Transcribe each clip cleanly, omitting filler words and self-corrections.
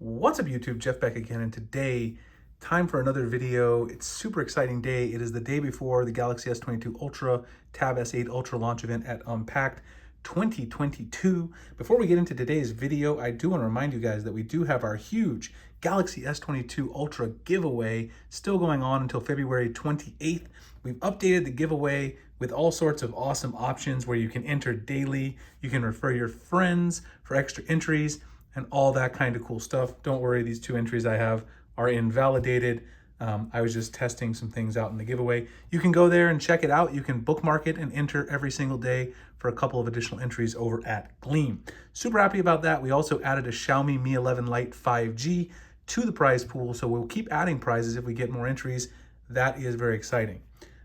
What's up YouTube, Jeff back again, and today, time for another video. It's super exciting day. It is the day before the Galaxy S22 Ultra Tab S8 Ultra launch event at Unpacked 2022. Before we get into today's video, I do want to remind you guys that we do have our huge Galaxy S22 Ultra giveaway still going on until February 28th. We've updated the giveaway with all sorts of awesome options where you can enter daily, you can refer your friends for extra entries, and all that kind of cool stuff. Don't worry, these two entries I have are invalidated. I was just testing some things out in the giveaway. You can go there and check it out. You can bookmark it and enter every single day for a couple of additional entries over at Gleam. Super happy about that. We also added a Xiaomi Mi 11 Lite 5G to the prize pool, so we'll keep adding prizes if we get more entries. That is very exciting.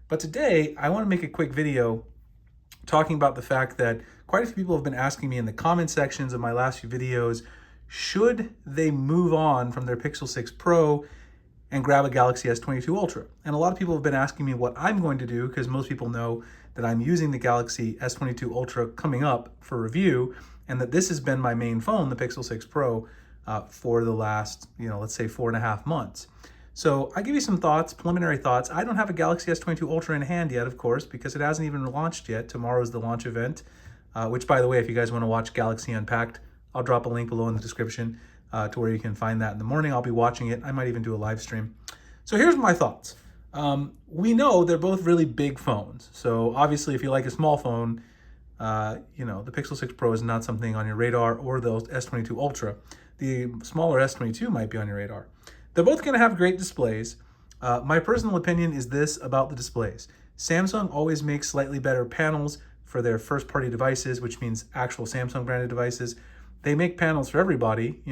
But today, I want to make a quick video talking about the fact that quite a few people have been asking me in the comment sections of my last few videos, should they move on from their Pixel 6 Pro and grab a Galaxy S22 Ultra? And a lot of people have been asking me what I'm going to do, because most people know that I'm using the Galaxy S22 Ultra coming up for review, and that this has been my main phone, the Pixel 6 Pro, for the last, let's say 4.5 months. So I give you some thoughts, preliminary thoughts. I don't have a Galaxy S22 Ultra in hand yet, of course, because it hasn't even launched yet. Tomorrow's the launch event, which, by the way, if you guys want to watch Galaxy Unpacked, I'll drop a link below in the description to where you can find that in the morning. I'll be watching it. I might even do a live stream. So here's my thoughts. We know they're both really big phones. So obviously, if you like a small phone, the Pixel 6 Pro is not something on your radar, or the S22 Ultra. The smaller S22 might be on your radar. They're both going to have great displays. My personal opinion is this about the displays. Samsung always makes slightly better panels for their first-party devices, which means actual Samsung branded devices. They make panels for everybody,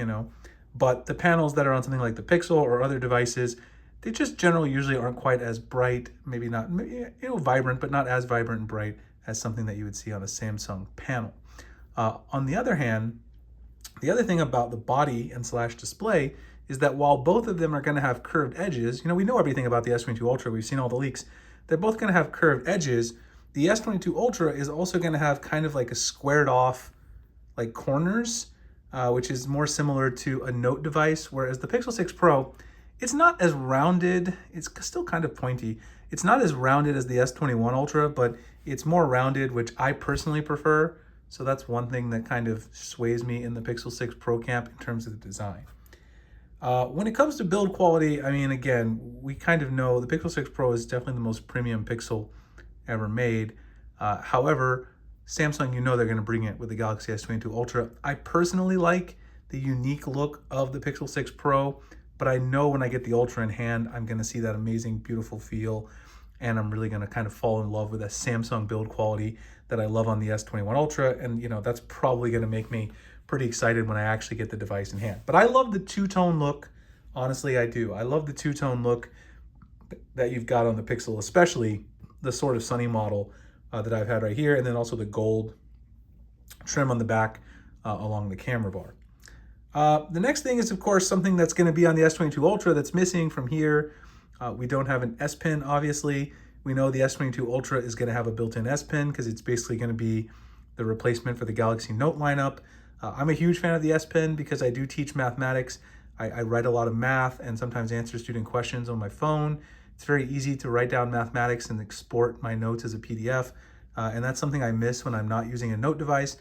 but the panels that are on something like the Pixel or other devices, they just generally usually aren't quite as bright, maybe not, vibrant, but not as vibrant and bright as something that you would see on a Samsung panel. On the other hand, the other thing about the body and / display is that while both of them are going to have curved edges, we know everything about the S22 Ultra, we've seen all the leaks, they're both going to have curved edges. The S22 Ultra is also going to have kind of like a squared off like corners, which is more similar to a Note device, whereas the Pixel 6 Pro, it's not as rounded, it's still kind of pointy. It's not as rounded as the S21 Ultra, but it's more rounded, which I personally prefer. So that's one thing that kind of sways me in the Pixel 6 Pro camp in terms of the design. When it comes to build quality, again, we kind of know the Pixel 6 Pro is definitely the most premium Pixel ever made. However, Samsung, they're going to bring it with the Galaxy S22 Ultra. I personally like the unique look of the Pixel 6 Pro, but I know when I get the Ultra in hand, I'm going to see that amazing, beautiful feel, and I'm really going to kind of fall in love with a Samsung build quality that I love on the S21 Ultra, and that's probably going to make me pretty excited when I actually get the device in hand. But I love the two-tone look. Honestly, I do. I love the two-tone look that you've got on the Pixel, especially the sort of sunny model that I've had right here, and then also the gold trim on the back along the camera bar. The next thing is, of course, something that's going to be on the S22 Ultra that's missing from here. We don't have an S Pen, obviously. We know the S22 Ultra is going to have a built-in S Pen because it's basically going to be the replacement for the Galaxy Note lineup. I'm a huge fan of the S Pen because I do teach mathematics. I write a lot of math and sometimes answer student questions on my phone. It's very easy to write down mathematics and export my notes as a PDF. And that's something I miss when I'm not using a Note device.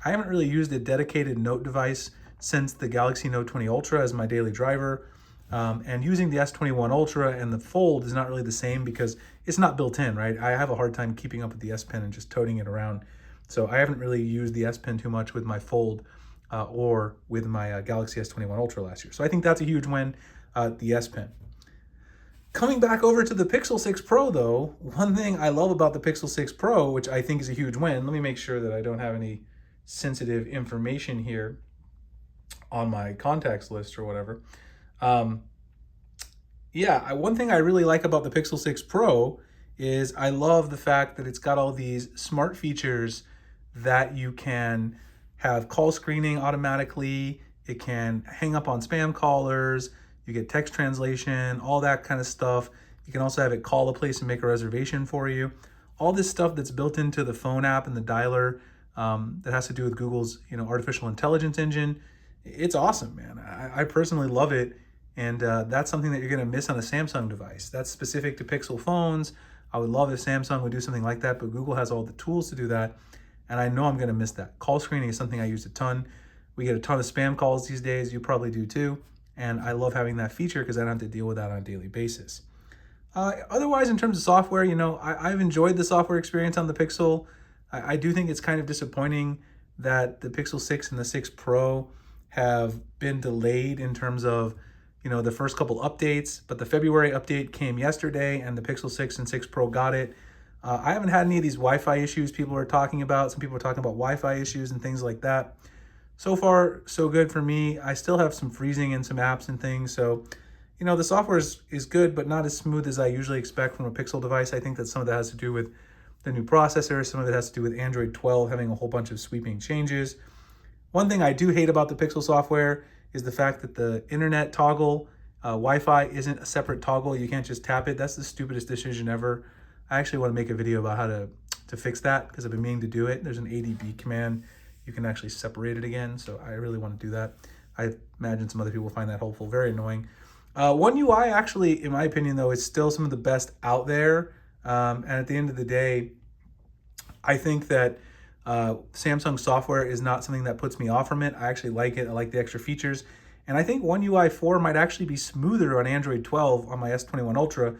I haven't really used a dedicated Note device since the Galaxy Note 20 Ultra as my daily driver. And using the S21 Ultra and the Fold is not really the same because it's not built in, right? I have a hard time keeping up with the S Pen and just toting it around. So I haven't really used the S Pen too much with my Fold or with my Galaxy S21 Ultra last year. So I think that's a huge win, the S Pen. Coming back over to the Pixel 6 Pro, though, one thing I love about the Pixel 6 Pro, which I think is a huge win, let me make sure that I don't have any sensitive information here on my contacts list or whatever. One thing I really like about the Pixel 6 Pro is I love the fact that it's got all these smart features that you can have call screening automatically, it can hang up on spam callers, you get text translation, all that kind of stuff. You can also have it call a place and make a reservation for you. All this stuff that's built into the phone app and the dialer that has to do with Google's artificial intelligence engine It's awesome, man. I personally love it. And that's something that you're going to miss on a Samsung device. That's specific to Pixel phones. I would love if Samsung would do something like that, but Google has all the tools to do that. And I know I'm going to miss that. Call screening is something I use a ton. We get a ton of spam calls these days. You probably do too. And I love having that feature because I don't have to deal with that on a daily basis. Otherwise, in terms of software, I've enjoyed the software experience on the Pixel. I do think it's kind of disappointing that the Pixel 6 and the 6 Pro have been delayed in terms of, the first couple updates, but the February update came yesterday and the Pixel 6 and 6 Pro got it. I haven't had any of these Wi-Fi issues people are talking about. Some people are talking about Wi-Fi issues and things like that. So far, so good for me. I still have some freezing in some apps and things. So, the software is good, but not as smooth as I usually expect from a Pixel device. I think that some of that has to do with the new processor. Some of it has to do with Android 12 having a whole bunch of sweeping changes. One thing I do hate about the Pixel software is the fact that the internet toggle, Wi-Fi isn't a separate toggle. You can't just tap it. That's the stupidest decision ever. I actually want to make a video about how to fix that because I've been meaning to do it. There's an ADB command. You can actually separate it again. So I really want to do that. I imagine some other people find that helpful. Very annoying. One UI actually, in my opinion, though, is still some of the best out there. And at the end of the day, I think that Samsung software is not something that puts me off from it. I actually like it. I like the extra features. And I think One UI 4 might actually be smoother on Android 12 on my S21 Ultra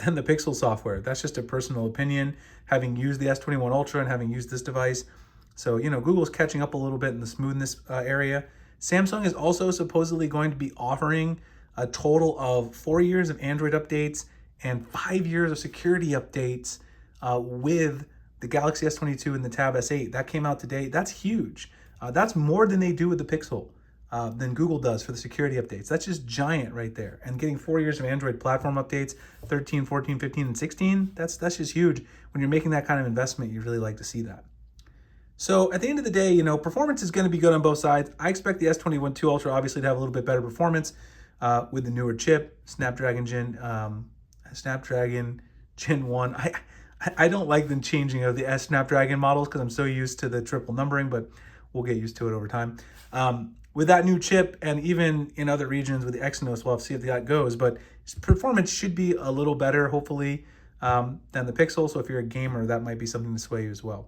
than the Pixel software. That's just a personal opinion, having used the S21 Ultra and having used this device. So, Google's catching up a little bit in the smoothness area. Samsung is also supposedly going to be offering a total of 4 years of Android updates and 5 years of security updates with the Galaxy S22 and the Tab S8. That came out today. That's huge. That's more than they do with the Pixel, than Google does for the security updates. That's just giant right there. And getting 4 years of Android platform updates, 13, 14, 15, and 16, that's just huge. When you're making that kind of investment, you really like to see that. So at the end of the day, performance is going to be good on both sides. I expect the S22 Ultra obviously to have a little bit better performance with the newer chip, Snapdragon Gen 1. I don't like the changing of the Snapdragon models because I'm so used to the triple numbering, but we'll get used to it over time. With that new chip, and even in other regions with the Exynos, we'll have to see if that goes, but performance should be a little better, hopefully, than the Pixel. So if you're a gamer, that might be something to sway you as well.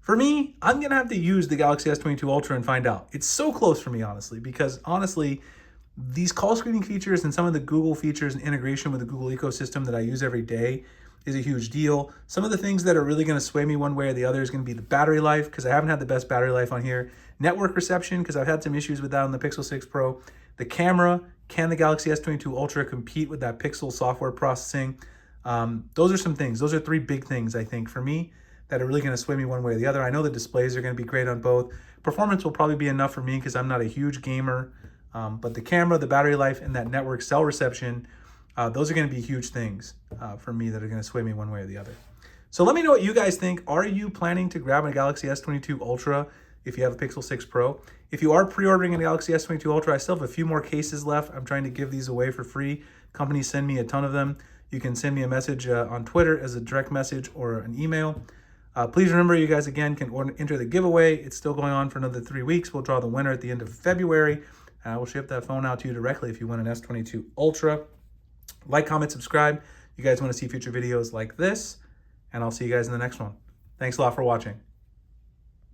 For me, I'm going to have to use the Galaxy S22 Ultra and find out. It's so close for me, honestly, because honestly, these call screening features and some of the Google features and integration with the Google ecosystem that I use every day is a huge deal. Some of the things that are really going to sway me one way or the other is going to be the battery life, because I haven't had the best battery life on here. Network reception, because I've had some issues with that on the Pixel 6 Pro. The camera, can the Galaxy S22 Ultra compete with that Pixel software processing? Those are some things. Those are 3 big things, I think, for me that are really going to sway me one way or the other. I know the displays are going to be great on both. Performance will probably be enough for me because I'm not a huge gamer. But the camera, the battery life, and that network cell reception, those are going to be huge things for me that are going to sway me one way or the other. So let me know what you guys think. Are you planning to grab a Galaxy S22 Ultra if you have a Pixel 6 Pro? If you are pre-ordering a Galaxy S22 Ultra, I still have a few more cases left. I'm trying to give these away for free. Companies send me a ton of them. You can send me a message on Twitter as a direct message or an email. Please remember, you guys, again, can enter the giveaway. It's still going on for another 3 weeks. We'll draw the winner at the end of February. I will ship that phone out to you directly if you win an S22 Ultra. Like, comment, subscribe. You guys want to see future videos like this, and I'll see you guys in the next one. Thanks a lot for watching.